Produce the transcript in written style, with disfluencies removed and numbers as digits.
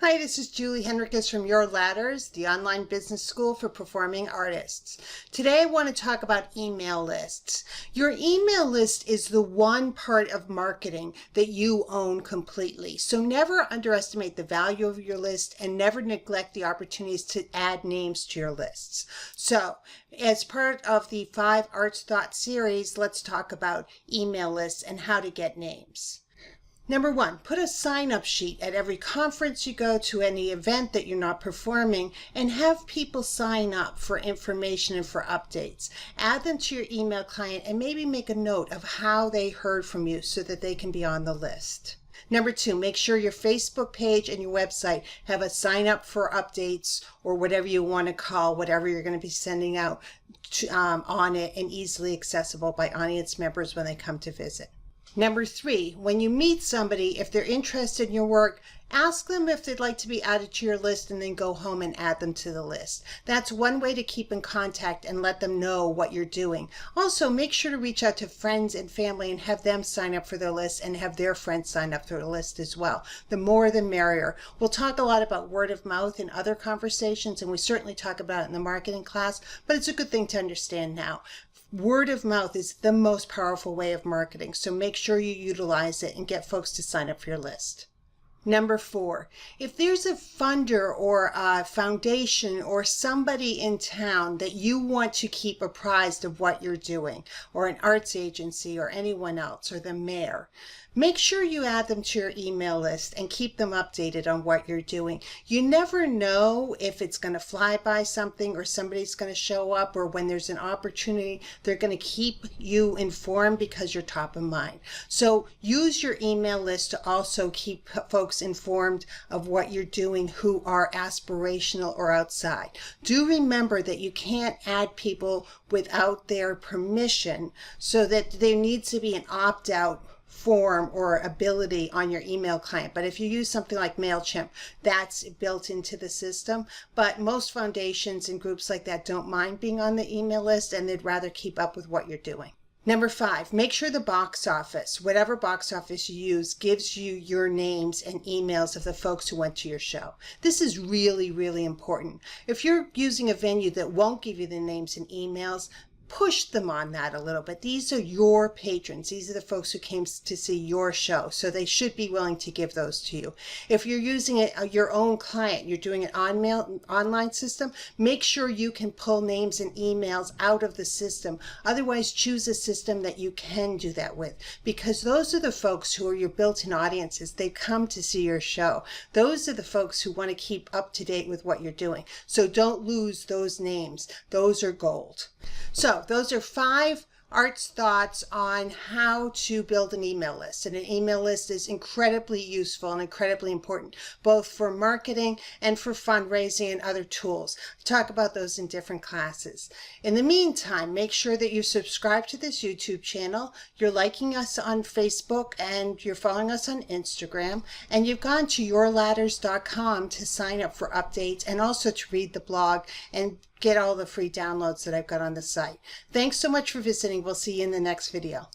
Hi, this is Julie Henriques from Your Ladders, the online business school for performing artists. Today I want to talk about email lists. Your email list is the one part of marketing that you own completely. So never underestimate the value of your list and never neglect the opportunities to add names to your lists. So as part of the 5 Arts Thoughts series, let's talk about email lists and how to get names. Number 1, put a sign-up sheet at every conference you go to, any event that you're not performing, and have people sign up for information and for updates. Add them to your email client and maybe make a note of how they heard from you so that they can be on the list. Number 2, make sure your Facebook page and your website have a sign up for updates or whatever you want to call whatever you're going to be sending out on it, and easily accessible by audience members when they come to visit. Number 3, when you meet somebody, if they're interested in your work, ask them if they'd like to be added to your list and then go home and add them to the list. That's one way to keep in contact and let them know what you're doing. Also, make sure to reach out to friends and family and have them sign up for their list and have their friends sign up for the list as well. The more the merrier. We'll talk a lot about word of mouth in other conversations, and we certainly talk about it in the marketing class, but it's a good thing to understand now. Word of mouth is the most powerful way of marketing, so make sure you utilize it and get folks to sign up for your list. Number 4, if there's a funder or a foundation or somebody in town that you want to keep apprised of what you're doing, or an arts agency or anyone else, or the mayor, make sure you add them to your email list and keep them updated on what you're doing. You never know if it's going to fly by something or somebody's going to show up, or when there's an opportunity, they're going to keep you informed because you're top of mind. So use your email list to also keep folks informed of what you're doing who are aspirational or outside. Do remember that you can't add people without their permission, so that there needs to be an opt-out form or ability on your email client. But if you use something like MailChimp, that's built into the system. But most foundations and groups like that don't mind being on the email list, and they'd rather keep up with what you're doing. Number 5, make sure the box office, whatever box office you use, gives you your names and emails of the folks who went to your show. This is really, really important. If you're using a venue that won't give you the names and emails, push them on that a little bit. These are your patrons. These are the folks who came to see your show, so they should be willing to give those to you. If you're using it your own client, you're doing an online system, make sure you can pull names and emails out of the system. Otherwise, choose a system that you can do that with, because those are the folks who are your built-in audiences. They come to see your show. Those are the folks who want to keep up to date with what you're doing. So don't lose those names. Those are gold. So those are 5 arts thoughts on how to build an email list. And an email list is incredibly useful and incredibly important, both for marketing and for fundraising and other tools. I talk about those in different classes. In the meantime, make sure that you subscribe to this YouTube channel, you're liking us on Facebook, and you're following us on Instagram, and you've gone to yourladders.com to sign up for updates and also to read the blog and get all the free downloads that I've got on the site. Thanks so much for visiting. We'll see you in the next video.